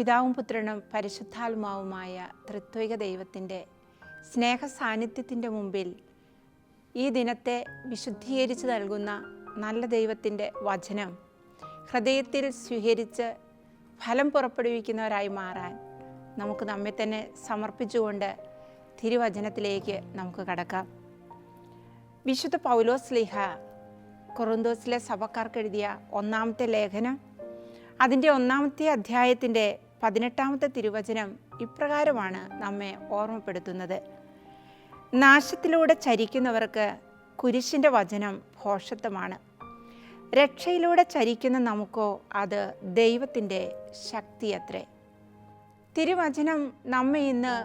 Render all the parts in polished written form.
പിതാവും പുത്രനും പരിശുദ്ധാത്മാവുമായ ത്രിത്വിക ദൈവത്തിൻ്റെ സ്നേഹ സാന്നിധ്യത്തിൻ്റെ മുമ്പിൽ ഈ ദിനത്തെ വിശുദ്ധീകരിച്ച് നൽകുന്ന നല്ല ദൈവത്തിൻ്റെ വചനം ഹൃദയത്തിൽ സ്വീകരിച്ച് ഫലം പുറപ്പെടുവിക്കുന്നവരായി മാറാൻ നമുക്ക് നമ്മെ തന്നെ സമർപ്പിച്ചുകൊണ്ട് തിരുവചനത്തിലേക്ക് നമുക്ക് കടക്കാം. വിശുദ്ധ പൗലോസ് ശ്ലീഹ കൊറിന്തോസിലെ സഭക്കാർക്ക് എഴുതിയ ഒന്നാമത്തെ ലേഖനം അതിൻ്റെ 1-ാമത്തെ അധ്യായത്തിൻ്റെ 18-ാമത്തെ തിരുവചനം ഇപ്രകാരമാണ് നമ്മെ ഓർമ്മപ്പെടുത്തുന്നത്. നാശത്തിലൂടെ ചരിക്കുന്നവർക്ക് കുരിശിൻ്റെ വചനം ഭോഷത്വമാണ്. രക്ഷയിലൂടെ ചരിക്കുന്ന നമുക്കോ അത് ദൈവത്തിൻ്റെ ശക്തിയത്രേ. തിരുവചനം നമ്മെ ഇന്ന്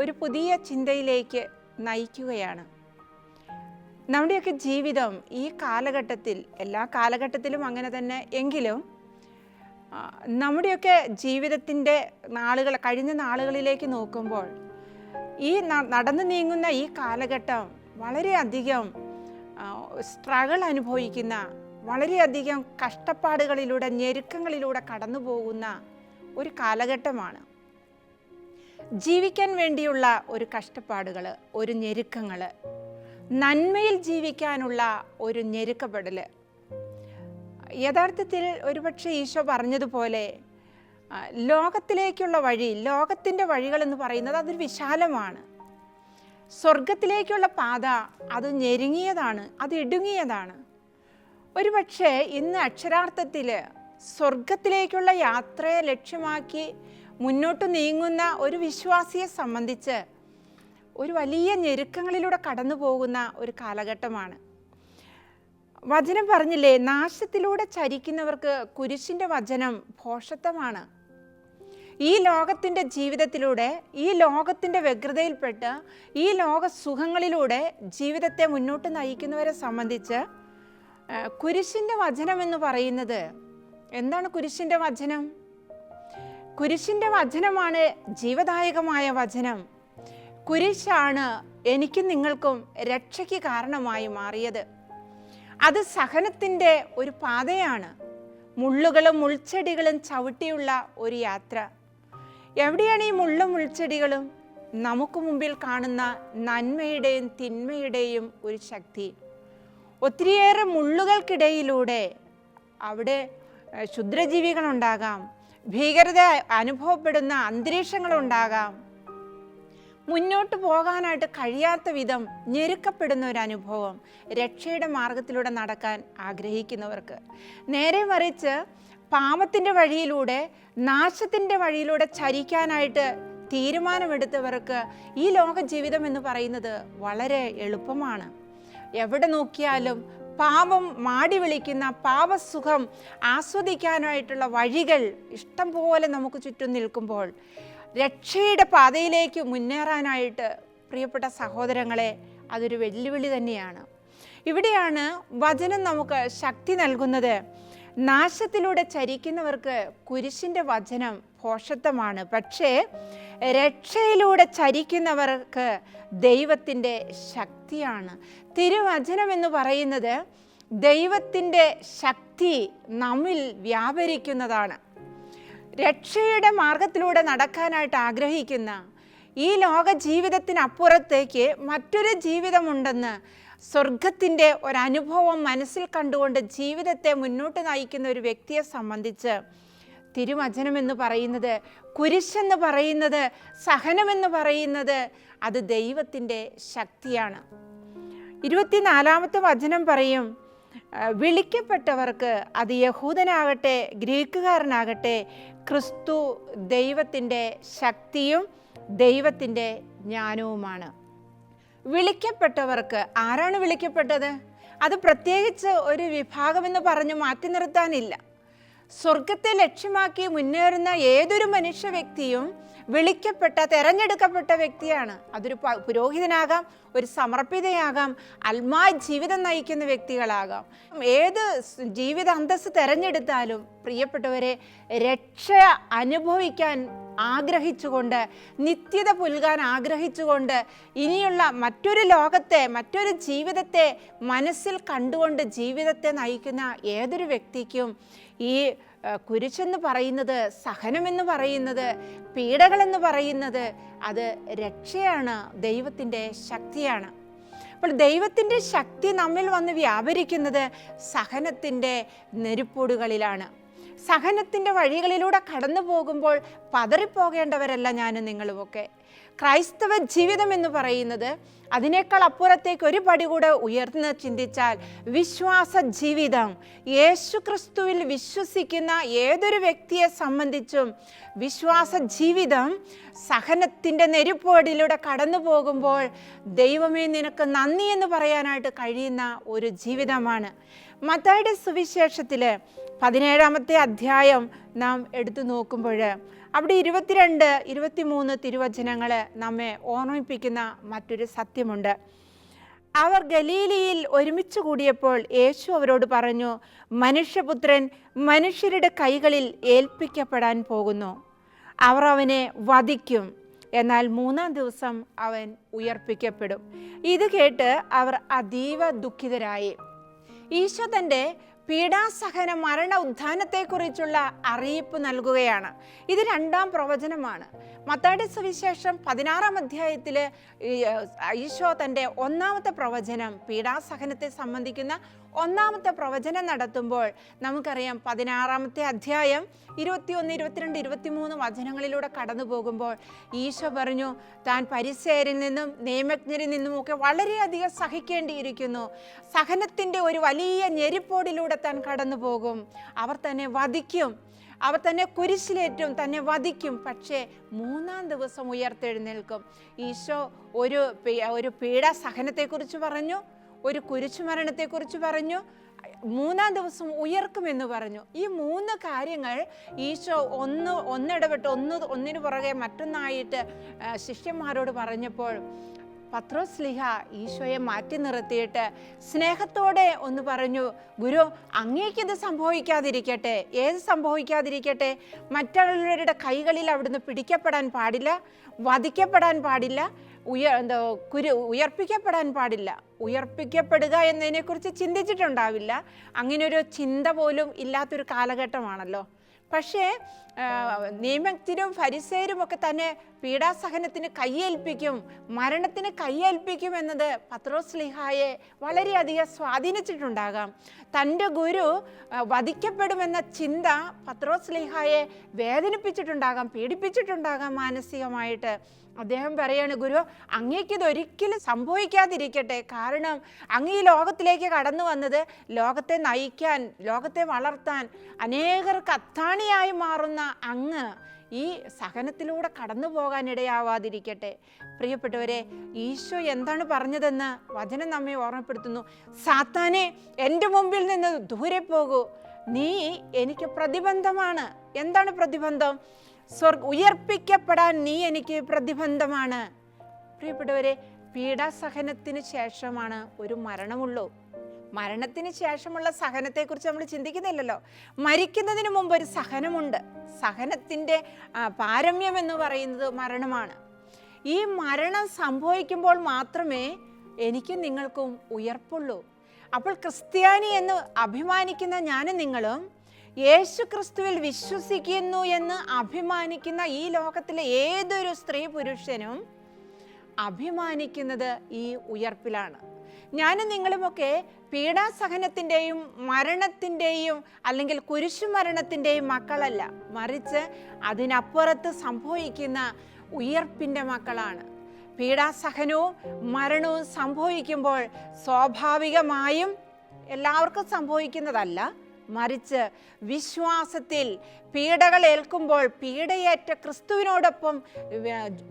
ഒരു പുതിയ ചിന്തയിലേക്ക് നയിക്കുകയാണ്. നമ്മുടെയൊക്കെ ജീവിതം ഈ കാലഘട്ടത്തിൽ, എല്ലാ കാലഘട്ടത്തിലും അങ്ങനെ തന്നെ എങ്കിലും നമ്മുടെയൊക്കെ ജീവിതത്തിൻ്റെ കഴിഞ്ഞ നാളുകളിലേക്ക് നോക്കുമ്പോൾ ഈ നടന്നു നീങ്ങുന്ന ഈ കാലഘട്ടം വളരെയധികം സ്ട്രഗിൾ അനുഭവിക്കുന്ന, വളരെയധികം കഷ്ടപ്പാടുകളിലൂടെ, ഞെരുക്കങ്ങളിലൂടെ കടന്നു പോകുന്ന ഒരു കാലഘട്ടമാണ്. ജീവിക്കാൻ വേണ്ടിയുള്ള ഒരു കഷ്ടപ്പാടുകൾ, ഒരു ഞെരുക്കങ്ങൾ, നന്മയിൽ ജീവിക്കാനുള്ള ഒരു ഞെരുക്കപ്പെടൽ. യഥാർത്ഥത്തിൽ ഒരുപക്ഷെ ഈശോ പറഞ്ഞതുപോലെ ലോകത്തിലേക്കുള്ള വഴി, ലോകത്തിൻ്റെ വഴികളെന്ന് പറയുന്നത് അതൊരു വിശാലമാണ്. സ്വർഗത്തിലേക്കുള്ള പാത അത് ഞെരുങ്ങിയതാണ്, അത് ഇടുങ്ങിയതാണ്. ഒരുപക്ഷെ ഇന്ന് അക്ഷരാർത്ഥത്തിൽ സ്വർഗത്തിലേക്കുള്ള യാത്രയെ ലക്ഷ്യമാക്കി മുന്നോട്ട് നീങ്ങുന്ന ഒരു വിശ്വാസിയെ സംബന്ധിച്ച് ഒരു വലിയ ഞെരുക്കങ്ങളിലൂടെ കടന്നു പോകുന്ന ഒരു കാലഘട്ടമാണ്. വചനം പറഞ്ഞില്ലേ, നാശത്തിലൂടെ ചരിക്കുന്നവർക്ക് കുരിശിൻ്റെ വചനം ഭോഷത്വമാണ്. ഈ ലോകത്തിൻ്റെ ജീവിതത്തിലൂടെ, ഈ ലോകത്തിൻ്റെ വ്യഗ്രതയിൽപ്പെട്ട്, ഈ ലോക സുഖങ്ങളിലൂടെ ജീവിതത്തെ മുന്നോട്ട് നയിക്കുന്നവരെ സംബന്ധിച്ച് കുരിശിൻ്റെ വചനം എന്ന് പറയുന്നത് എന്താണ്? കുരിശിൻ്റെ വചനം, കുരിശിൻ്റെ വചനമാണ് ജീവദായകമായ വചനം. കുരിശാണ് എനിക്കും നിങ്ങൾക്കും രക്ഷയ്ക്ക് കാരണമായി മാറിയത്. അത് സഹനത്തിൻ്റെ ഒരു പാതയാണ്. മുള്ളുകളും മുൾച്ചെടികളും ചവിട്ടിയുള്ള ഒരു യാത്ര. എവിടെയാണ് ഈ മുള്ളും മുൾച്ചെടികളും? നമുക്ക് മുമ്പിൽ കാണുന്ന നന്മയുടെയും തിന്മയുടെയും ഒരു ശക്തി. ഒത്തിരിയേറെ മുള്ളുകൾക്കിടയിലൂടെ അവിടെ ക്ഷുദ്രജീവികളുണ്ടാകാം, ഭീകരത അനുഭവപ്പെടുന്ന അന്തരീക്ഷങ്ങളുണ്ടാകാം, മുന്നോട്ട് പോകാനായിട്ട് കഴിയാത്ത വിധം ഞെരുക്കപ്പെടുന്ന ഒരു അനുഭവം രക്ഷയുടെ മാർഗത്തിലൂടെ നടക്കാൻ ആഗ്രഹിക്കുന്നവർക്ക്. നേരെ മറിച്ച് പാപത്തിൻ്റെ വഴിയിലൂടെ, നാശത്തിൻ്റെ വഴിയിലൂടെ ചരിക്കാനായിട്ട് തീരുമാനമെടുത്തവർക്ക് ഈ ലോക ജീവിതം എന്ന് പറയുന്നത് വളരെ എളുപ്പമാണ്. എവിടെ നോക്കിയാലും പാപം മാടി വിളിക്കുന്ന, പാപസുഖം ആസ്വദിക്കാനായിട്ടുള്ള വഴികൾ ഇഷ്ടം പോലെ നമുക്ക് ചുറ്റും നിൽക്കുമ്പോൾ രക്ഷയുടെ പാതയിലേക്ക് മുന്നേറാനായിട്ട് പ്രിയപ്പെട്ട സഹോദരങ്ങളെ, അതൊരു വെല്ലുവിളി തന്നെയാണ്. ഇവിടെയാണ് വചനം നമുക്ക് ശക്തി നൽകുന്നത്. നാശത്തിലൂടെ ചരിക്കുന്നവർക്ക് കുരിശിൻ്റെ വചനം ഭോഷത്വമാണ്. പക്ഷേ രക്ഷയിലൂടെ ചരിക്കുന്നവർക്ക് ദൈവത്തിൻ്റെ ശക്തിയാണ്. തിരുവചനം എന്ന് പറയുന്നത് ദൈവത്തിൻ്റെ ശക്തി നമ്മിൽ വ്യാപരിക്കുന്നതാണ്. രക്ഷയുടെ മാർഗത്തിലൂടെ നടക്കാനായിട്ട് ആഗ്രഹിക്കുന്ന, ഈ ലോക ജീവിതത്തിനപ്പുറത്തേക്ക് മറ്റൊരു ജീവിതമുണ്ടെന്ന് സ്വർഗത്തിൻ്റെ ഒരനുഭവം മനസ്സിൽ കണ്ടുകൊണ്ട് ജീവിതത്തെ മുന്നോട്ട് നയിക്കുന്ന ഒരു വ്യക്തിയെ സംബന്ധിച്ച് തിരുവചനം എന്ന് പറയുന്നത്, കുരിശെന്ന് പറയുന്നത്, സഹനമെന്ന് പറയുന്നത് അത് ദൈവത്തിൻ്റെ ശക്തിയാണ്. 24-ാമത്തെ വചനം പറയും, വിളിക്കപ്പെട്ടവർക്ക്, അത് യഹൂദനാകട്ടെ ഗ്രീക്കുകാരനാകട്ടെ, ക്രിസ്തു ദൈവത്തിൻ്റെ ശക്തിയും ദൈവത്തിൻ്റെ ജ്ഞാനവുമാണ്. വിളിക്കപ്പെട്ടവർക്ക്, ആരാണ് വിളിക്കപ്പെട്ടത്? അത് പ്രത്യേകിച്ച് ഒരു വിഭാഗമെന്ന് പറഞ്ഞു മാറ്റി നിർത്താനില്ല. സ്വർഗത്തെ ലക്ഷ്യമാക്കി മുന്നേറുന്ന ഏതൊരു മനുഷ്യ വ്യക്തിയും വിളിക്കപ്പെട്ട, തെരഞ്ഞെടുക്കപ്പെട്ട വ്യക്തിയാണ്. അതൊരു പുരോഹിതനാകാം, ഒരു സമർപ്പിതയാകാം, ആത്മായ ജീവിതം നയിക്കുന്ന വ്യക്തികളാകാം. ഏത് ജീവിത അന്തസ്സ് തെരഞ്ഞെടുത്താലും പ്രിയപ്പെട്ടവരെ, രക്ഷ അനുഭവിക്കാൻ ആഗ്രഹിച്ചുകൊണ്ട്, നിത്യത പുൽകാൻ ആഗ്രഹിച്ചുകൊണ്ട്, ഇനിയുള്ള മറ്റൊരു ലോകത്തെ, മറ്റൊരു ജീവിതത്തെ മനസ്സിൽ കണ്ടുകൊണ്ട് ജീവിതത്തെ നയിക്കുന്ന ഏതൊരു വ്യക്തിക്കും ഈ കുരിശെന്ന് പറയുന്നത്, സഹനമെന്ന് പറയുന്നത്, പീഡകളെന്ന് പറയുന്നത് അത് രക്ഷയാണ്, ദൈവത്തിൻ്റെ ശക്തിയാണ്. അപ്പോൾ ദൈവത്തിൻ്റെ ശക്തി നമ്മിൽ വന്ന് വ്യാപരിക്കുന്നത് സഹനത്തിൻ്റെ നെരുപ്പോടുകളിലാണ്. സഹനത്തിൻ്റെ വഴികളിലൂടെ കടന്നു പോകുമ്പോൾ പതറിപ്പോകേണ്ടവരല്ല ഞാനും നിങ്ങളുമൊക്കെ. ക്രൈസ്തവ ജീവിതം എന്ന് പറയുന്നത് അതിനേക്കാൾ അപ്പുറത്തേക്ക് ഒരു പടി കൂടെ ഉയർന്ന് ചിന്തിച്ചാൽ വിശ്വാസ ജീവിതം. യേശു ക്രിസ്തുവിൽ വിശ്വസിക്കുന്ന ഏതൊരു വ്യക്തിയെ സംബന്ധിച്ചും വിശ്വാസ ജീവിതം സഹനത്തിൻ്റെ നെരുപ്പോടിലൂടെ കടന്നു പോകുമ്പോൾ ദൈവമേ നിനക്ക് നന്ദി എന്ന് പറയാനായിട്ട് കഴിയുന്ന ഒരു ജീവിതമാണ്. മത്തായിയുടെ സുവിശേഷത്തിൽ 17-ാമത്തെ അധ്യായം നാം എടുത്തു നോക്കുമ്പോൾ അവിടെ 22, 23 തിരുവചനങ്ങൾ നമ്മെ ഓർമ്മിപ്പിക്കുന്ന മറ്റൊരു സത്യമുണ്ട്. അവർ ഗലീലയിൽ ഒരുമിച്ച് കൂടിയപ്പോൾ യേശു അവരോട് പറഞ്ഞു, മനുഷ്യപുത്രൻ മനുഷ്യരുടെ കൈകളിൽ ഏൽപ്പിക്കപ്പെടാൻ പോകുന്നു. അവർ അവനെ വധിക്കും, എന്നാൽ 3-ാം ദിവസം അവൻ ഉയർപ്പിക്കപ്പെടും. ഇത് കേട്ട് അവർ അതീവ ദുഃഖിതരായി. ഈശോ തൻ്റെ പീഡാസഹന മരണ ഉത്ഥാനത്തെക്കുറിച്ചുള്ള അറിയിപ്പ് നൽകുകയാണ്. ഇത് 2-ാം പ്രവചനമാണ്. മത്തായിയുടെ സുവിശേഷം 16-ാം അധ്യായത്തിൽ ഈശോ തൻ്റെ 1-ാമത്തെ പ്രവചനം, പീഡാസഹനത്തെ സംബന്ധിക്കുന്ന 1-ാമത്തെ പ്രവചനം നടത്തുമ്പോൾ നമുക്കറിയാം 16-ാമത്തെ അധ്യായം 21, 22, 23 വചനങ്ങളിലൂടെ കടന്നു പോകുമ്പോൾ ഈശോ പറഞ്ഞു താൻ പരിസേയരിൽ നിന്നും നിയമജ്ഞരിൽ നിന്നുമൊക്കെ വളരെയധികം സഹിക്കേണ്ടിയിരിക്കുന്നു. സഹനത്തിൻ്റെ ഒരു വലിയ ഞെരിപ്പോടിലൂടെ താൻ കടന്നു പോകും. അവർ തന്നെ വധിക്കും, അവർ തന്നെ കുരിശിലേറ്റും, തന്നെ വധിക്കും, പക്ഷേ 3-ാം ദിവസം ഉയർത്തെഴുന്നേൽക്കും. ഈശോ ഒരു പീഡാസഹനത്തെക്കുറിച്ച് പറഞ്ഞു, ഒരു കുരിശുമരണത്തെക്കുറിച്ച് പറഞ്ഞു, 3-ാം ദിവസം ഉയർക്കുമെന്ന് പറഞ്ഞു. ഈ 3 കാര്യങ്ങൾ ഈശോ ഒന്നിടവിട്ട് ഒന്നിനു പുറകെ മറ്റൊന്നായിട്ട് ശിഷ്യന്മാരോട് പറഞ്ഞപ്പോൾ പത്രോസ് ശ്ലീഹ ഈശോയെ മാറ്റി നിർത്തിയിട്ട് സ്നേഹത്തോടെ ഒന്ന് പറഞ്ഞു, ഗുരു, അങ്ങേക്കിത് സംഭവിക്കാതിരിക്കട്ടെ. ഏത് സംഭവിക്കാതിരിക്കട്ടെ? മറ്റുള്ളവരുടെ കൈകളിൽ അവിടുന്ന് പിടിക്കപ്പെടാൻ പാടില്ല, വധിക്കപ്പെടാൻ പാടില്ല, ഉയർപ്പിക്കപ്പെടാൻ പാടില്ല. ഉയർപ്പിക്കപ്പെടുക എന്നതിനെക്കുറിച്ച് ചിന്തിച്ചിട്ടുണ്ടാവില്ല. അങ്ങനെയൊരു ചിന്ത പോലും ഇല്ലാത്തൊരു കാലഘട്ടമാണല്ലോ. പക്ഷേ നിയമജ്ഞരും ഫരിസേയരും ഒക്കെ തന്നെ പീഡാസഹനത്തിന് കയ്യേൽപ്പിക്കും, മരണത്തിന് കയ്യേൽപ്പിക്കും എന്നത് പത്രോസ് ശ്ലീഹായെ വളരെയധികം സ്വാധീനിച്ചിട്ടുണ്ടാകാം. തൻ്റെ ഗുരു വധിക്കപ്പെടുമെന്ന ചിന്ത പത്രോസ് ശ്ലീഹായെ വേദനിപ്പിച്ചിട്ടുണ്ടാകാം, പീഡിപ്പിച്ചിട്ടുണ്ടാകാം മാനസികമായിട്ട്. അദ്ദേഹം പറയാണ്, ഗുരു, അങ്ങേക്കിതൊരിക്കലും സംഭവിക്കാതിരിക്കട്ടെ. കാരണം അങ്ങ് ഈ ലോകത്തിലേക്ക് കടന്നു വന്നത് ലോകത്തെ നയിക്കാൻ, ലോകത്തെ വളർത്താൻ, അനേകർക്ക് അത്താണിയായി മാറുന്ന അങ്ങ് ഈ സഹനത്തിലൂടെ കടന്നു പോകാനിടയാവാതിരിക്കട്ടെ. പ്രിയപ്പെട്ടവരെ, ഈശോ എന്താണ് പറഞ്ഞതെന്ന് വചനം നമ്മെ ഓർമ്മപ്പെടുത്തുന്നു. സാത്താനെ, എൻ്റെ മുമ്പിൽ നിന്ന് ദൂരെ പോകൂ, നീ എനിക്ക് പ്രതിബന്ധമാണ്. എന്താണ് പ്രതിബന്ധം? ഉയർപ്പിക്കപ്പെടാൻ നീ എനിക്ക് പ്രതിബന്ധമാണ്. പ്രിയപ്പെട്ടവരെ, പീഡാസഹനത്തിന് ശേഷമാണ് ഒരു മരണമുള്ളൂ. മരണത്തിന് ശേഷമുള്ള സഹനത്തെക്കുറിച്ച് നമ്മൾ ചിന്തിക്കുന്നില്ലല്ലോ. മരിക്കുന്നതിന് മുമ്പ് ഒരു സഹനമുണ്ട്. സഹനത്തിൻ്റെ പാരമ്യം എന്ന് പറയുന്നത് മരണമാണ്. ഈ മരണം സംഭവിക്കുമ്പോൾ മാത്രമേ എനിക്കും നിങ്ങൾക്കും ഉയർപ്പുള്ളൂ. അപ്പോൾ ക്രിസ്ത്യാനി എന്ന് അഭിമാനിക്കുന്ന ഞാനും നിങ്ങളും യേശു ക്രിസ്തുവിൽ വിശ്വസിക്കുന്നു എന്ന് അഭിമാനിക്കുന്ന ഈ ലോകത്തിലെ ഏതൊരു സ്ത്രീ പുരുഷനും അഭിമാനിക്കുന്നത് ഈ ഉയർപ്പിലാണ്. ഞാനും നിങ്ങളുമൊക്കെ പീഡാസഹനത്തിൻ്റെയും മരണത്തിൻ്റെയും അല്ലെങ്കിൽ കുരിശുമരണത്തിൻ്റെയും മക്കളല്ല, മറിച്ച് അതിനപ്പുറത്ത് സംഭവിക്കുന്ന ഉയർപ്പിൻ്റെ മക്കളാണ്. പീഡാസഹനവും മരണവും സംഭവിക്കുമ്പോൾ സ്വാഭാവികമായും എല്ലാവർക്കും സംഭവിക്കുന്നതല്ല, മറിച്ച് വിശ്വാസത്തിൽ പീഡകൾ ഏൽക്കുമ്പോൾ പീഡയേറ്റ ക്രിസ്തുവിനോടൊപ്പം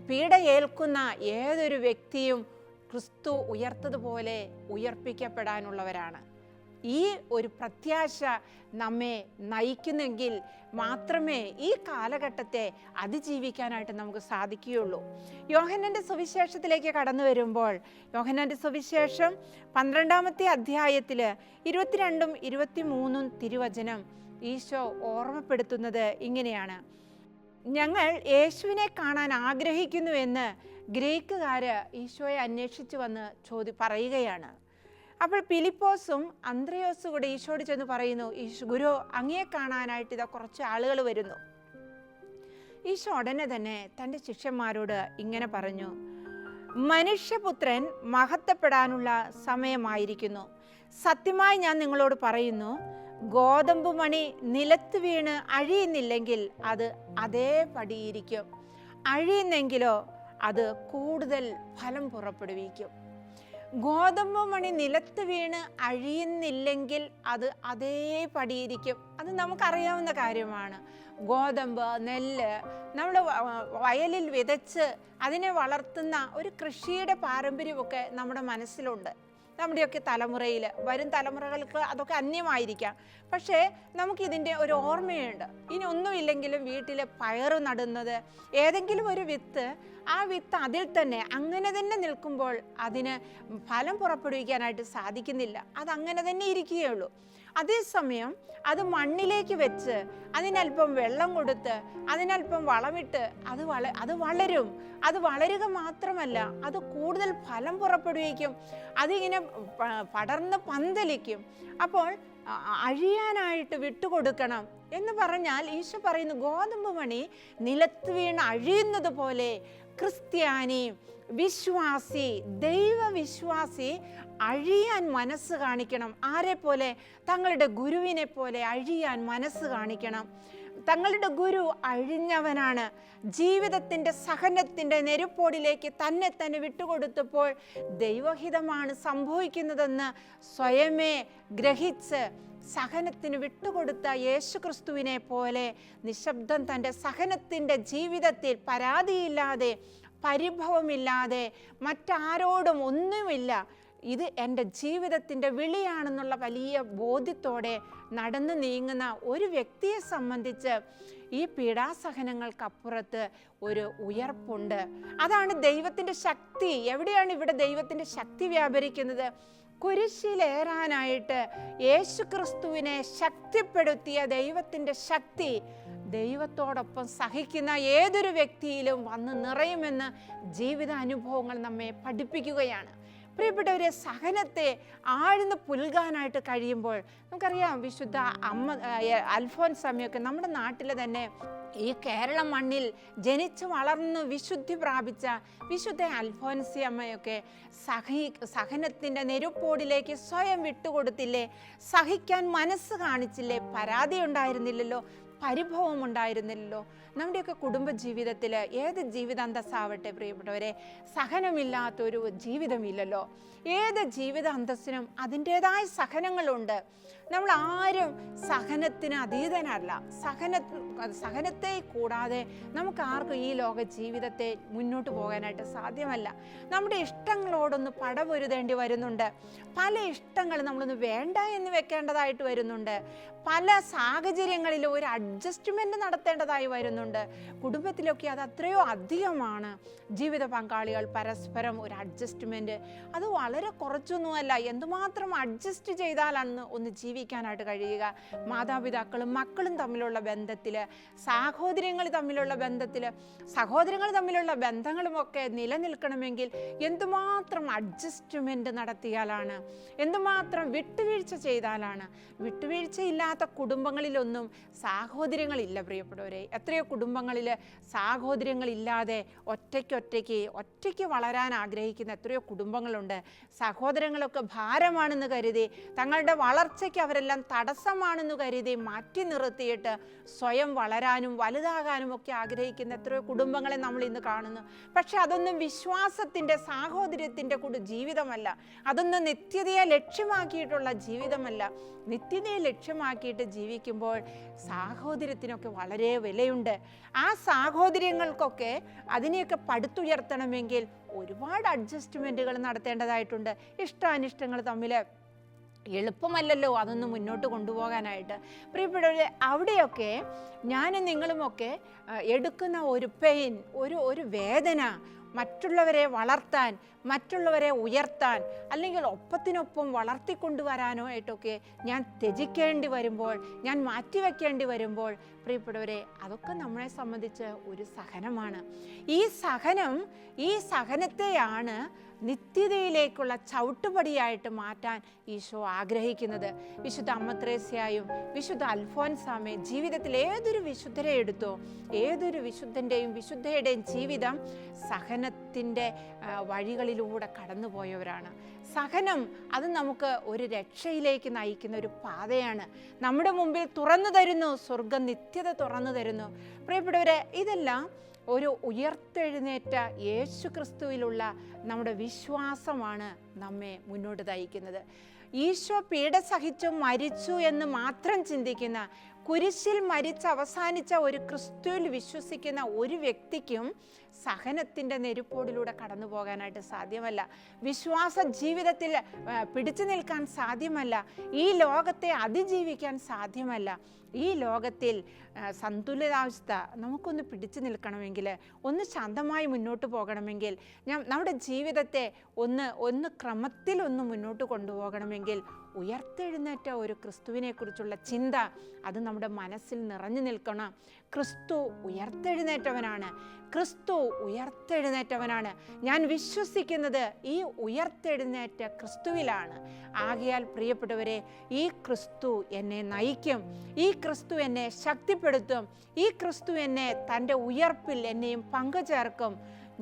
പീഡയേൽക്കുന്ന ഏതൊരു വ്യക്തിയും ക്രിസ്തു ഉയർത്തതുപോലെ ഉയർപ്പിക്കപ്പെടാനുള്ളവരാണ്. ഈ ഒരു പ്രത്യാശ നമ്മെ നയിക്കുന്നെങ്കിൽ മാത്രമേ ഈ കാലഘട്ടത്തെ അതിജീവിക്കാനായിട്ട് നമുക്ക് സാധിക്കുകയുള്ളൂ. യോഹന്നാൻ്റെ സുവിശേഷത്തിലേക്ക് കടന്നു വരുമ്പോൾ യോഹന്നാൻ്റെ സുവിശേഷം 12-ാമത്തെ അധ്യായത്തിൽ 22, 23 തിരുവചനം ഈശോ ഓർമ്മപ്പെടുത്തുന്നത് ഇങ്ങനെയാണ്. ഞങ്ങൾ യേശുവിനെ കാണാൻ ആഗ്രഹിക്കുന്നുവെന്ന് ഗ്രീക്കുകാർ ഈശോയെ അന്വേഷിച്ചു വന്ന് പറയുകയാണ്. അപ്പോൾ ഫിലിപ്പോസും അന്ത്രയോസും കൂടെ ഈശോയോട് ചെന്ന് പറയുന്നു, ഗുരു, അങ്ങയെ കാണാനായിട്ട് ഇതാ കുറച്ച് ആളുകൾ വരുന്നു. ഈശോ ഉടനെ തന്നെ തൻ്റെ ശിഷ്യന്മാരോട് ഇങ്ങനെ പറഞ്ഞു, മനുഷ്യപുത്രൻ മഹത്വപ്പെടാനുള്ള സമയമായിരിക്കുന്നു. സത്യമായി ഞാൻ നിങ്ങളോട് പറയുന്നു, ഗോതമ്പ് മണി നിലത്ത് വീണ് അഴിയുന്നില്ലെങ്കിൽ അത് അതേപടിയിരിക്കും, അഴിയുന്നെങ്കിലോ അത് കൂടുതൽ ഫലം പുറപ്പെടുവിക്കും. ഗോതമ്പ് മണി നിലത്ത് വീണ് അഴിയുന്നില്ലെങ്കിൽ അത് അതേപടിയിരിക്കും. അത് നമുക്കറിയാവുന്ന കാര്യമാണ്. ഗോതമ്പ്, നെല്ല് നമ്മൾ വയലിൽ വിതച്ച് അതിനെ വളർത്തുന്ന ഒരു കൃഷിയുടെ പാരമ്പര്യമൊക്കെ നമ്മുടെ മനസ്സിലുണ്ട്. നമ്മുടെയൊക്കെ തലമുറയിൽ, വരും തലമുറകൾക്ക് അതൊക്കെ അന്യമായിരിക്കാം. പക്ഷേ നമുക്കിതിൻ്റെ ഒരു ഓർമ്മയുണ്ട്. ഇനി ഒന്നുമില്ലെങ്കിലും വീട്ടിൽ പയറ് നടുന്നത്, ഏതെങ്കിലും ഒരു വിത്ത്, ആ വിത്ത് അതിൽ തന്നെ അങ്ങനെ തന്നെ നിൽക്കുമ്പോൾ അതിന് ഫലം പുറപ്പെടുവിക്കാനായിട്ട് സാധിക്കുന്നില്ല. അതങ്ങനെ തന്നെ ഇരിക്കുകയുള്ളൂ. അതേസമയം അത് മണ്ണിലേക്ക് വെച്ച് അതിനല്പം വെള്ളം കൊടുത്ത് അതിനല്പം വളമിട്ട് അത് വളരും. അത് വളരുക മാത്രമല്ല, അത് കൂടുതൽ ഫലം പുറപ്പെടുവിക്കും. അതിങ്ങനെ പടർന്ന് പന്തലിക്കും. അപ്പോൾ അഴിയാനായിട്ട് വിട്ടുകൊടുക്കണം എന്ന് പറഞ്ഞാൽ ഈശോ പറയുന്നു, ഗോതമ്പ് മണി നിലത്ത് വീണ് അഴിയുന്നത് പോലെ ക്രിസ്ത്യാനി, വിശ്വാസി, ദൈവവിശ്വാസി അഴിയാൻ മനസ്സ് കാണിക്കണം. ആരെ പോലെ? തങ്ങളുടെ ഗുരുവിനെ പോലെ അഴിയാൻ മനസ്സ് കാണിക്കണം. തങ്ങളുടെ ഗുരു അഴിഞ്ഞവനാണ്. ജീവിതത്തിൻ്റെ സഹനത്തിൻ്റെ നെരുപ്പോടിലേക്ക് തന്നെ തന്നെ വിട്ടുകൊടുത്തപ്പോൾ ദൈവഹിതമാണ് സംഭവിക്കുന്നതെന്ന് സ്വയമേ ഗ്രഹിച്ച് സഹനത്തിന് വിട്ടുകൊടുത്ത യേശുക്രിസ്തുവിനെ പോലെ നിശബ്ദം തൻ്റെ സഹനത്തിൻ്റെ ജീവിതത്തിൽ പരാതിയില്ലാതെ, പരിഭവമില്ലാതെ, മറ്റാരോടും ഒന്നുമില്ല, ഇത് എൻ്റെ ജീവിതത്തിൻ്റെ വിളിയാണെന്നുള്ള വലിയ ബോധ്യത്തോടെ നടന്നു നീങ്ങുന്ന ഒരു വ്യക്തിയെ സംബന്ധിച്ച് ഈ പീഡാസഹനങ്ങൾക്കപ്പുറത്ത് ഒരു ഉയർപ്പുണ്ട്. അതാണ് ദൈവത്തിൻ്റെ ശക്തി. എവിടെയാണ് ഇവിടെ ദൈവത്തിൻ്റെ ശക്തി വ്യാപരിക്കുന്നത്? കുരിശിലേറാനായിട്ട് യേശുക്രിസ്തുവിനെ ശക്തിപ്പെടുത്തിയ ദൈവത്തിൻ്റെ ശക്തി ദൈവത്തോടൊപ്പം സഹിക്കുന്ന ഏതൊരു വ്യക്തിയിലും വന്ന് നിറയുമെന്ന് ജീവിത അനുഭവങ്ങൾ നമ്മെ പഠിപ്പിക്കുകയാണ്. പ്രിയപ്പെട്ടവരെ, സഹനത്തെ ആഴ്ന്ന് പുൽകാനായിട്ട് കഴിയുമ്പോൾ നമുക്കറിയാം, വിശുദ്ധ അൽഫോൻസാമ്മയൊക്കെ നമ്മുടെ നാട്ടിൽ തന്നെ ഈ കേരള മണ്ണിൽ ജനിച്ച് വളർന്ന് വിശുദ്ധി പ്രാപിച്ച വിശുദ്ധ അൽഫോൻസിയമ്മയൊക്കെ സഹനത്തിൻ്റെ നെരുപ്പോടിലേക്ക് സ്വയം വിട്ടുകൊടുത്തില്ലേ? സഹിക്കാൻ മനസ്സ് കാണിച്ചില്ലേ? പരാതി ഉണ്ടായിരുന്നില്ലല്ലോ, പരിഭവം ഉണ്ടായിരുന്നില്ലല്ലോ. നമ്മുടെയൊക്കെ കുടുംബജീവിതത്തിൽ ഏത് ജീവിതാന്തസ്സാവട്ടെ പ്രിയപ്പെട്ടവരെ, സഹനമില്ലാത്തൊരു ജീവിതമില്ലല്ലോ. ഏത് ജീവിത അന്തസ്സിനും അതിൻ്റേതായ സഹനങ്ങളുണ്ട്. നമ്മൾ ആരും സഹനത്തിന് അതീതനല്ല. സഹനത്തെ കൂടാതെ നമുക്ക് ആർക്കും ഈ ലോക ജീവിതത്തെ മുന്നോട്ട് പോകാനായിട്ട് സാധ്യമല്ല. നമ്മുടെ ഇഷ്ടങ്ങളോടൊന്ന് പടപൊരുതേണ്ടി വരുന്നുണ്ട്. പല ഇഷ്ടങ്ങൾ നമ്മളൊന്ന് വേണ്ട എന്ന് വെക്കേണ്ടതായിട്ട് വരുന്നുണ്ട്. പല സാഹചര്യങ്ങളിലും ഒരു അഡ്ജസ്റ്റ്മെൻറ്റ് നടത്തേണ്ടതായി വരുന്നുണ്ട്. കുടുംബത്തിലൊക്കെ അത് അത്രയോ അധികമാണ്. ജീവിത പങ്കാളികൾ പരസ്പരം ഒരു അഡ്ജസ്റ്റ്മെൻറ്റ്, അത് വളരെ കുറച്ചൊന്നുമല്ല. എന്തുമാത്രം അഡ്ജസ്റ്റ് ചെയ്താലാണ് ഒന്ന് ജീവിക്കാനായിട്ട് കഴിയുക. മാതാപിതാക്കളും മക്കളും തമ്മിലുള്ള ബന്ധത്തിൽ, സഹോദരങ്ങൾ തമ്മിലുള്ള ബന്ധത്തിൽ, സഹോദരങ്ങൾ തമ്മിലുള്ള ബന്ധങ്ങളുമൊക്കെ നിലനിൽക്കണമെങ്കിൽ എന്തുമാത്രം അഡ്ജസ്റ്റ്മെൻറ്റ് നടത്തിയാലാണ്, എന്തുമാത്രം വിട്ടുവീഴ്ച ചെയ്താലാണ്. വിട്ടുവീഴ്ചയില്ലാത്ത കുടുംബങ്ങളിലൊന്നും സാഹോദര്യങ്ങളില്ല പ്രിയപ്പെട്ടവരെ. എത്രയോ കുടുംബങ്ങളിൽ സാഹോദര്യങ്ങളില്ലാതെ ഒറ്റയ്ക്ക് വളരാൻ ആഗ്രഹിക്കുന്ന എത്രയോ കുടുംബങ്ങളുണ്ട്. സഹോദരങ്ങളൊക്കെ ഭാരമാണെന്ന് കരുതി, തങ്ങളുടെ വളർച്ചയ്ക്ക് അവരെല്ലാം തടസ്സമാണെന്ന് കരുതി മാറ്റി നിർത്തിയിട്ട് സ്വയം വളരാനും വലുതാകാനും ഒക്കെ ആഗ്രഹിക്കുന്ന എത്രയോ കുടുംബങ്ങളെ നമ്മൾ ഇന്ന് കാണുന്നു. പക്ഷെ അതൊന്നും വിശ്വാസത്തിൻ്റെ, സാഹോദര്യത്തിൻ്റെ ജീവിതമല്ല. അതൊന്നും നിത്യതയെ ലക്ഷ്യമാക്കിയിട്ടുള്ള ജീവിതമല്ല. നിത്യതയെ ലക്ഷ്യമാക്കിയിട്ട് ജീവിക്കുമ്പോൾ സാഹോദര്യത്തിനൊക്കെ വളരെ വിലയുണ്ട്. ആ സാഹോദര്യങ്ങൾക്കൊക്കെ അതിനെയൊക്കെ പടുത്തുയർത്തണമെങ്കിൽ ഒരുപാട് അഡ്ജസ്റ്റ്മെൻറ്റുകൾ നടത്തേണ്ടതായിട്ടുണ്ട്. ഇഷ്ടാനിഷ്ടങ്ങൾ തമ്മിൽ എളുപ്പമല്ലല്ലോ അതൊന്ന് മുന്നോട്ട് കൊണ്ടുപോകാനായിട്ട്. പ്രിയപ്പെട്ടവരെ, അവിടെയൊക്കെ ഞാനും നിങ്ങളുമൊക്കെ എടുക്കുന്ന ഒരു പെയിൻ, ഒരു വേദന, മറ്റുള്ളവരെ വളർത്താൻ, മറ്റുള്ളവരെ ഉയർത്താൻ, അല്ലെങ്കിൽ ഒപ്പത്തിനൊപ്പം വളർത്തിക്കൊണ്ടുവരാനോ ആയിട്ടൊക്കെ ഞാൻ ത്യജിക്കേണ്ടി വരുമ്പോൾ, ഞാൻ മാറ്റിവെക്കേണ്ടി വരുമ്പോൾ പ്രിയപ്പെട്ടവരെ, അതൊക്കെ നമ്മളെ സംബന്ധിച്ച് ഒരു സഹനമാണ്. ഈ സഹനത്തെയാണ് നിത്യതയിലേക്കുള്ള ചവിട്ടുപടിയായിട്ട് മാറ്റാൻ ഈശോ ആഗ്രഹിക്കുന്നത്. വിശുദ്ധ അമ്മ ത്രേസ്യായും വിശുദ്ധ അൽഫോൻസാമയും ജീവിതത്തിൽ ഏതൊരു വിശുദ്ധരെ എടുത്തോ, ഏതൊരു വിശുദ്ധൻ്റെയും വിശുദ്ധയുടെയും ജീവിതം സഹനത്തിൻ്റെ വഴികളിലൂടെ കടന്നുപോയവരാണ്. സഹനം അത് നമുക്ക് ഒരു രക്ഷയിലേക്ക് നയിക്കുന്ന ഒരു പാതയാണ്. നമ്മുടെ മുമ്പിൽ തുറന്നു തരുന്നു, സ്വർഗം നിത്യത തുറന്നു തരുന്നു. പ്രിയപ്പെട്ടവരെ, ഇതെല്ലാം ഒരു ഉയർത്തെഴുന്നേറ്റ യേശു ക്രിസ്തുവിലുള്ള നമ്മുടെ വിശ്വാസമാണ് നമ്മെ മുന്നോട്ട് നയിക്കുന്നത്. ഈശോ പീഡ സഹിച്ചു മരിച്ചു എന്ന് മാത്രം ചിന്തിക്കുന്ന, കുരിശിൽ മരിച്ച് അവസാനിച്ച ഒരു ക്രിസ്തുവിൽ വിശ്വസിക്കുന്ന ഒരു വ്യക്തിക്കും സഹനത്തിൻ്റെ നെരുപ്പോടിലൂടെ കടന്നു പോകാനായിട്ട് സാധ്യമല്ല. വിശ്വാസ ജീവിതത്തിൽ പിടിച്ചു നിൽക്കാൻ സാധ്യമല്ല. ഈ ലോകത്തെ അതിജീവിക്കാൻ സാധ്യമല്ല. ഈ ലോകത്തിൽ സന്തുലിതാവസ്ഥ നമുക്കൊന്ന് പിടിച്ചു നിൽക്കണമെങ്കിൽ, ഒന്ന് ശാന്തമായി മുന്നോട്ട് പോകണമെങ്കിൽ, നമ്മുടെ ജീവിതത്തെ ഒന്ന് ക്രമത്തിലൊന്ന് മുന്നോട്ട് കൊണ്ടുപോകണമെങ്കിൽ ഉയർത്തെഴുന്നേറ്റ ഒരു ക്രിസ്തുവിനെക്കുറിച്ചുള്ള ചിന്ത അത് നമ്മുടെ മനസ്സിൽ നിറഞ്ഞു നിൽക്കണം. ക്രിസ്തു ഉയർത്തെഴുന്നേറ്റവനാണ്. ക്രിസ്തു ഉയർത്തെഴുന്നേറ്റവനാണ്. ഞാൻ വിശ്വസിക്കുന്നത് ഈ ഉയർത്തെഴുന്നേറ്റ ക്രിസ്തുവിലാണ്. ആകയാൽ പ്രിയപ്പെട്ടവരെ, ഈ ക്രിസ്തു എന്നെ നയിക്കും, ഈ ക്രിസ്തു എന്നെ ശക്തിപ്പെടുത്തും, ഈ ക്രിസ്തു എന്നെ തൻ്റെ ഉയർപ്പിൽ എന്നെയും പങ്കുചേർക്കും.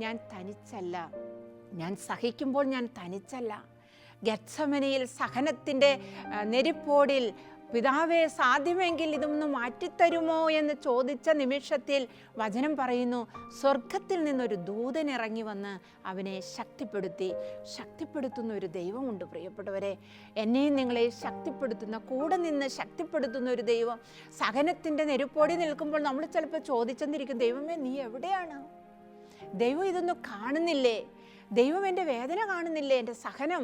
ഞാൻ തനിച്ചല്ല, ഞാൻ സഹിക്കുമ്പോൾ ഞാൻ തനിച്ചല്ല. ഗെത്സമനിയിൽ സഹനത്തിൻ്റെ നെരിപ്പോടിൽ പിതാവേ, സാധ്യമെങ്കിൽ ഇതൊന്ന് മാറ്റിത്തരുമോ എന്ന് ചോദിച്ച നിമിഷത്തിൽ വചനം പറയുന്നു, സ്വർഗത്തിൽ നിന്നൊരു ദൂതൻ ഇറങ്ങി വന്ന് അവനെ ശക്തിപ്പെടുത്തുന്ന ഒരു ദൈവമുണ്ട്. പ്രിയപ്പെട്ടവരെ, എന്നെയും നിങ്ങളെ ശക്തിപ്പെടുത്തുന്ന, കൂടെ നിന്ന് ശക്തിപ്പെടുത്തുന്ന ഒരു ദൈവം. സഹനത്തിൻ്റെ നെരുപ്പോടി നിൽക്കുമ്പോൾ നമ്മൾ ചിലപ്പോൾ ചോദിച്ചെന്നിരിക്കും, ദൈവമേ നീ എവിടെയാണ്? ദൈവം ഇതൊന്നും കാണുന്നില്ലേ? ദൈവം എൻ്റെ വേദന കാണുന്നില്ലേ? എൻ്റെ സഹനം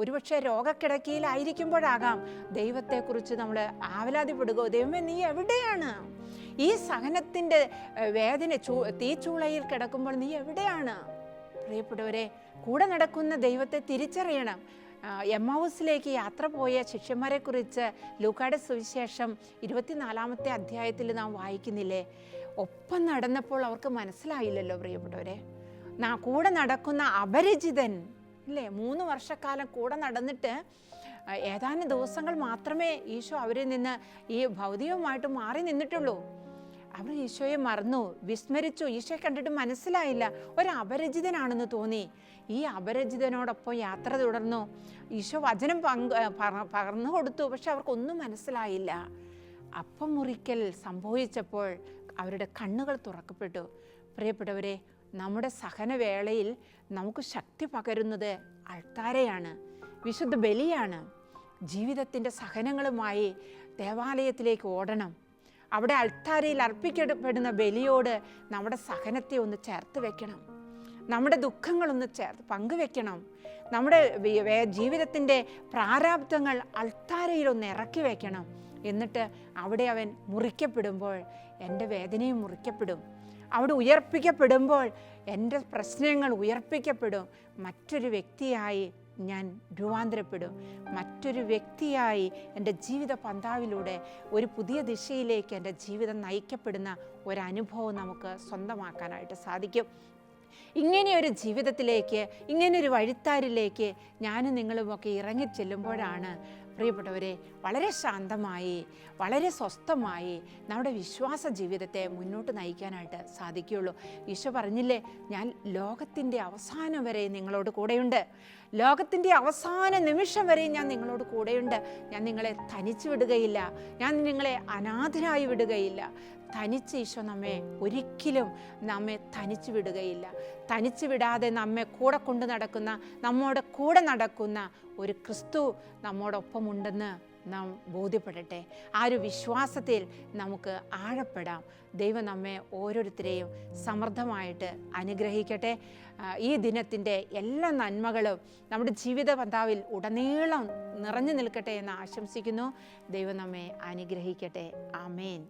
ഒരുപക്ഷെ രോഗക്കിടക്കയിലായിരിക്കുമ്പോഴാകാം ദൈവത്തെക്കുറിച്ച് നമ്മൾ ആവലാതിപ്പെടുകയോ, ദൈവമേ നീ എവിടെയാണ്? ഈ സഹനത്തിൻ്റെ വേദന തീച്ചൂളയിൽ കിടക്കുമ്പോൾ നീ എവിടെയാണ്? പ്രിയപ്പെട്ടവരെ, കൂടെ നടക്കുന്ന ദൈവത്തെ തിരിച്ചറിയണം. എമ്മൗസിലേക്ക് യാത്ര പോയ ശിഷ്യന്മാരെക്കുറിച്ച് ലൂക്കായുടെ സുവിശേഷം 24-ാമത്തെ അധ്യായത്തിൽ നാം വായിക്കുന്നില്ലേ? ഒപ്പം നടന്നപ്പോൾ അവർക്ക് മനസ്സിലായില്ലല്ലോ പ്രിയപ്പെട്ടവരെ. കൂടെ നടക്കുന്ന അപരിചിതൻ അല്ലേ, 3 വർഷക്കാലം കൂടെ നടന്നിട്ട് ഏതാനും ദിവസങ്ങൾ മാത്രമേ ഈശോ അവരിൽ നിന്ന് ഈ ഭൗതികമായിട്ട് മാറി നിന്നിട്ടുള്ളൂ. അവർ ഈശോയെ മറന്നു, വിസ്മരിച്ചു. ഈശോയെ കണ്ടിട്ട് മനസ്സിലായില്ല, ഒരു അപരിചിതനാണെന്ന് തോന്നി. ഈ അപരിചിതനോടൊപ്പം യാത്ര തുടർന്നു. ഈശോ വചനം പകർന്നു കൊടുത്തു, പക്ഷെ അവർക്കൊന്നും മനസ്സിലായില്ല. അപ്പം മുറിക്കൽ സംഭവിച്ചപ്പോൾ അവരുടെ കണ്ണുകൾ തുറക്കപ്പെട്ടു. പ്രിയപ്പെട്ടവരെ, നമ്മുടെ സഹനവേളയിൽ നമുക്ക് ശക്തി പകരുന്നത് അൾത്താരയാണ്, വിശുദ്ധ ബലിയാണ്. ജീവിതത്തിൻ്റെ സഹനങ്ങളുമായി ദേവാലയത്തിലേക്ക് ഓടണം. അവിടെ അൾത്താരയിൽ അർപ്പിക്കപ്പെടുന്ന ബലിയോട് നമ്മുടെ സഹനത്തെ ഒന്ന് ചേർത്ത് വെക്കണം. നമ്മുടെ ദുഃഖങ്ങളൊന്ന് പങ്കുവെക്കണം. നമ്മുടെ ജീവിതത്തിൻ്റെ പ്രാരാബ്ധങ്ങൾ അൾത്താരയിലൊന്ന് ഇറക്കി വെക്കണം. എന്നിട്ട് അവിടെ അവൻ മുറിക്കപ്പെടുമ്പോൾ എൻ്റെ വേദനയും മുറിക്കപ്പെടും. അവിടെ ഉയർപ്പിക്കപ്പെടുമ്പോൾ എൻ്റെ പ്രശ്നങ്ങൾ ഉയർപ്പിക്കപ്പെടും. മറ്റൊരു വ്യക്തിയായി ഞാൻ രൂപാന്തരപ്പെടും. മറ്റൊരു വ്യക്തിയായി എൻ്റെ ജീവിത പന്താവിലൂടെ ഒരു പുതിയ ദിശയിലേക്ക് എൻ്റെ ജീവിതം നയിക്കപ്പെടുന്ന ഒരനുഭവം നമുക്ക് സ്വന്തമാക്കാനായിട്ട് സാധിക്കും. ഇങ്ങനെയൊരു ജീവിതത്തിലേക്ക്, ഇങ്ങനെയൊരു വഴിത്താരിലേക്ക് ഞാനും നിങ്ങളുമൊക്കെ ഇറങ്ങിച്ചെല്ലുമ്പോഴാണ് പ്രിയപ്പെട്ടവരെ വളരെ ശാന്തമായി, വളരെ സ്വസ്ഥമായി നമ്മുടെ വിശ്വാസ ജീവിതത്തെ മുന്നോട്ട് നയിക്കാനായിട്ട് സാധിക്കുകയുള്ളൂ. ഈശോ പറഞ്ഞില്ലേ, ഞാൻ ലോകത്തിൻ്റെ അവസാനം വരെ നിങ്ങളോട് കൂടെയുണ്ട്. ലോകത്തിൻ്റെ അവസാന നിമിഷം വരെ ഞാൻ നിങ്ങളോട് കൂടെയുണ്ട്. ഞാൻ നിങ്ങളെ തനിച്ചു വിടുകയില്ല, ഞാൻ നിങ്ങളെ അനാഥരായി വിടുകയില്ല. തനിച്ച് ഈശോ ഒരിക്കലും നമ്മെ തനിച്ചു വിടുകയില്ല. തനിച്ചു വിടാതെ നമ്മെ കൂടെ കൊണ്ട് നടക്കുന്ന, നമ്മോട് കൂടെ നടക്കുന്ന ഒരു ക്രിസ്തു നമ്മോടൊപ്പമുണ്ടെന്ന് നാം ബോധ്യപ്പെടട്ടെ. ആ ഒരു വിശ്വാസത്തിൽ നമുക്ക് ആഴപ്പെടാം. ദൈവം നമ്മെ ഓരോരുത്തരെയും സമൃദ്ധമായിട്ട് അനുഗ്രഹിക്കട്ടെ. ഈ ദിനത്തിൻ്റെ എല്ലാ നന്മകളും നമ്മുടെ ജീവിത പന്താവിൽ ഉടനീളം നിറഞ്ഞു നിൽക്കട്ടെ എന്ന് ആശംസിക്കുന്നു. ദൈവം നമ്മെ അനുഗ്രഹിക്കട്ടെ. ആമേൻ.